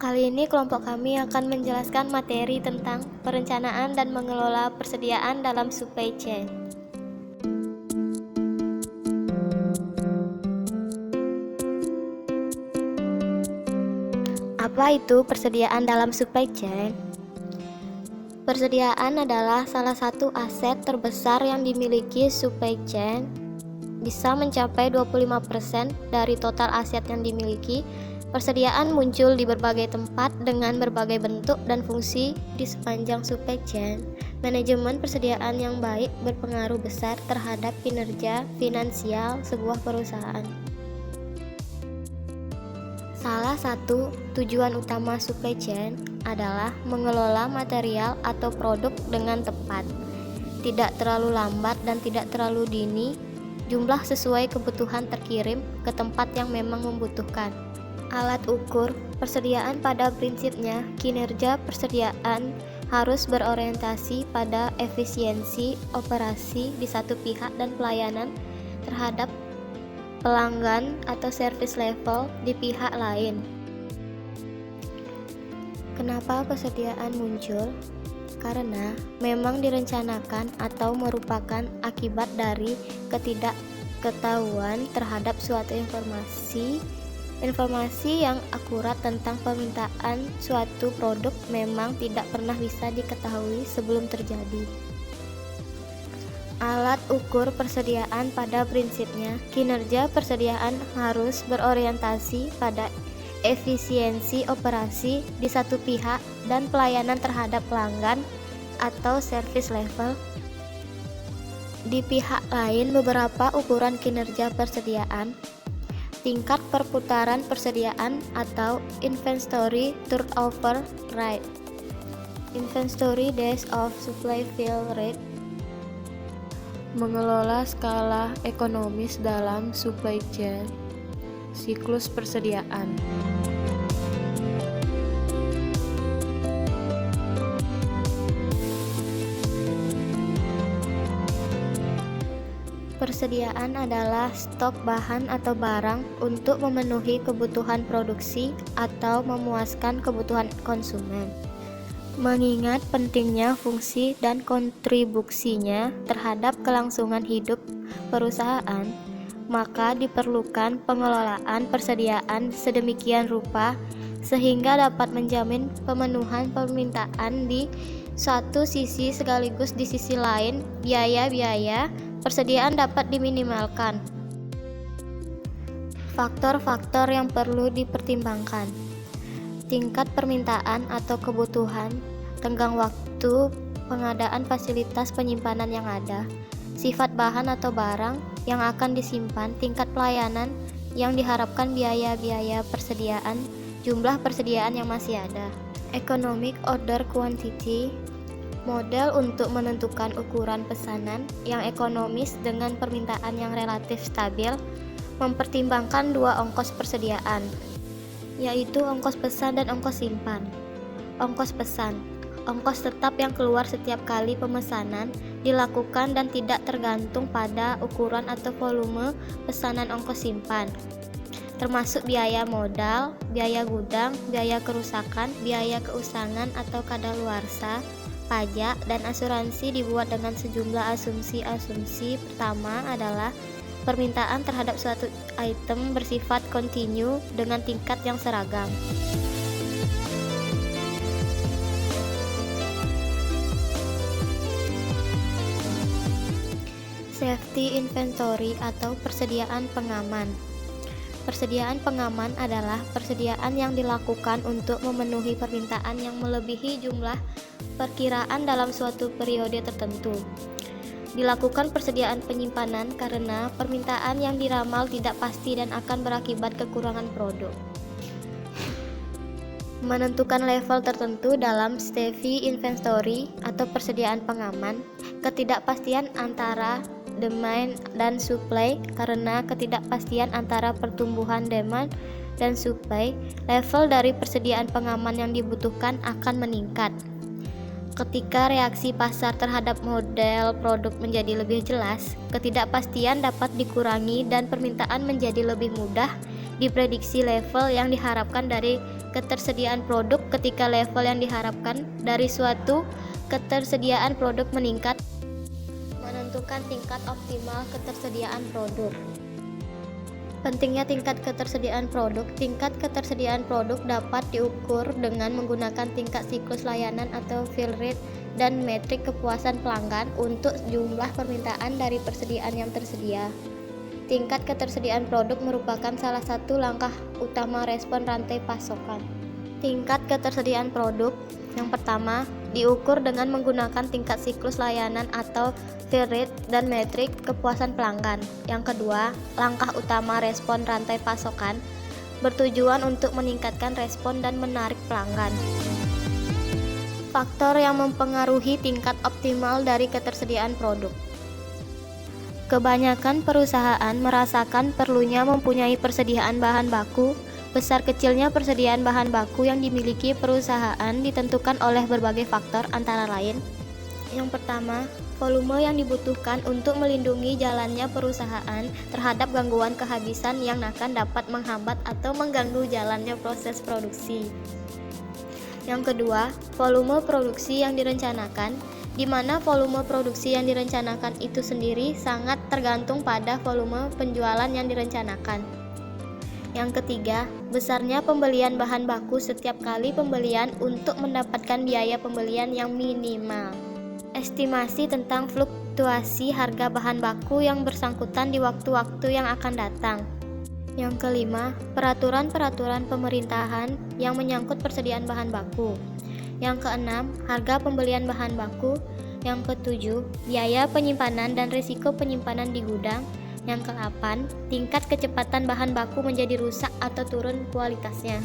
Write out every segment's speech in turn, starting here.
Kali ini kelompok kami akan menjelaskan materi tentang perencanaan dan mengelola persediaan dalam supply chain. Apa itu persediaan dalam supply chain? Persediaan adalah salah satu aset terbesar yang dimiliki supply chain, bisa mencapai 25% dari total aset yang dimiliki. Persediaan muncul di berbagai tempat dengan berbagai bentuk dan fungsi di sepanjang supply chain. Manajemen persediaan yang baik berpengaruh besar terhadap kinerja finansial sebuah perusahaan. Salah satu tujuan utama supply chain adalah mengelola material atau produk dengan tepat, tidak terlalu lambat dan tidak terlalu dini, jumlah sesuai kebutuhan terkirim ke tempat yang memang membutuhkan. Alat ukur persediaan pada prinsipnya, kinerja persediaan harus berorientasi pada efisiensi operasi di satu pihak dan pelayanan terhadap pelanggan atau service level di pihak lain. Kenapa persediaan muncul? Karena memang direncanakan atau merupakan akibat dari ketidaktahuan terhadap suatu informasi yang akurat tentang permintaan suatu produk memang tidak pernah bisa diketahui sebelum terjadi. Alat ukur persediaan pada prinsipnya, kinerja persediaan harus berorientasi pada efisiensi operasi di satu pihak dan pelayanan terhadap pelanggan atau service level di pihak lain. Beberapa ukuran kinerja persediaan: tingkat perputaran persediaan atau inventory turnover rate, inventory days of supply fill rate. Mengelola skala ekonomis dalam supply chain, siklus persediaan. Persediaan adalah stok bahan atau barang untuk memenuhi kebutuhan produksi atau memuaskan kebutuhan konsumen. Mengingat pentingnya fungsi dan kontribusinya terhadap kelangsungan hidup perusahaan, maka diperlukan pengelolaan persediaan sedemikian rupa sehingga dapat menjamin pemenuhan permintaan di satu sisi sekaligus di sisi lain biaya-biaya persediaan dapat diminimalkan. Faktor-faktor yang perlu dipertimbangkan: tingkat permintaan atau kebutuhan, tenggang waktu pengadaan fasilitas penyimpanan yang ada, sifat bahan atau barang yang akan disimpan, tingkat pelayanan yang diharapkan, biaya-biaya persediaan, jumlah persediaan yang masih ada. Economic order quantity, model untuk menentukan ukuran pesanan yang ekonomis dengan permintaan yang relatif stabil, mempertimbangkan dua ongkos persediaan, yaitu ongkos pesan dan ongkos simpan. Ongkos pesan, ongkos tetap yang keluar setiap kali pemesanan dilakukan dan tidak tergantung pada ukuran atau volume pesanan. Ongkos simpan termasuk biaya modal, biaya gudang, biaya kerusakan, biaya keusangan atau kadaluarsa, pajak, dan asuransi dibuat dengan sejumlah asumsi. Pertama adalah permintaan terhadap suatu item bersifat kontinu dengan tingkat yang seragam. Safety inventory atau persediaan pengaman. Persediaan pengaman adalah persediaan yang dilakukan untuk memenuhi permintaan yang melebihi jumlah perkiraan dalam suatu periode tertentu. Dilakukan persediaan penyimpanan karena permintaan yang diramal tidak pasti dan akan berakibat kekurangan produk. Menentukan level tertentu dalam safety inventory atau persediaan pengaman, ketidakpastian antara demand dan supply. Karena ketidakpastian antara pertumbuhan demand dan supply, level dari persediaan pengaman yang dibutuhkan akan meningkat. Ketika reaksi pasar terhadap model produk menjadi lebih jelas, ketidakpastian dapat dikurangi dan permintaan menjadi lebih mudah diprediksi. Level yang diharapkan dari ketersediaan produk ketika level yang diharapkan dari suatu ketersediaan produk meningkat. Menentukan tingkat optimal ketersediaan produk. Pentingnya tingkat ketersediaan produk. Tingkat ketersediaan produk dapat diukur dengan menggunakan tingkat siklus layanan atau fill rate dan metrik kepuasan pelanggan untuk jumlah permintaan dari persediaan yang tersedia. Tingkat ketersediaan produk merupakan salah satu langkah utama respon rantai pasokan. Tingkat ketersediaan produk yang pertama diukur dengan menggunakan tingkat siklus layanan atau fill rate dan metrik kepuasan pelanggan. Yang kedua, langkah utama respon rantai pasokan bertujuan untuk meningkatkan respon dan menarik pelanggan. Faktor yang mempengaruhi tingkat optimal dari ketersediaan produk. Kebanyakan perusahaan merasakan perlunya mempunyai persediaan bahan baku. Besar kecilnya persediaan bahan baku yang dimiliki perusahaan ditentukan oleh berbagai faktor, antara lain: yang pertama, volume yang dibutuhkan untuk melindungi jalannya perusahaan terhadap gangguan kehabisan yang akan dapat menghambat atau mengganggu jalannya proses produksi. Yang kedua, volume produksi yang direncanakan, di mana volume produksi yang direncanakan itu sendiri sangat tergantung pada volume penjualan yang direncanakan. Yang ketiga, besarnya pembelian bahan baku setiap kali pembelian untuk mendapatkan biaya pembelian yang minimal. Estimasi tentang fluktuasi harga bahan baku yang bersangkutan di waktu-waktu yang akan datang. Yang kelima, peraturan-peraturan pemerintahan yang menyangkut persediaan bahan baku. Yang keenam, harga pembelian bahan baku. Yang ketujuh, biaya penyimpanan dan risiko penyimpanan di gudang. Yang ke-8, tingkat kecepatan bahan baku menjadi rusak atau turun kualitasnya.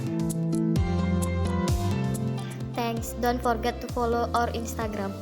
Thanks, don't forget to follow our Instagram.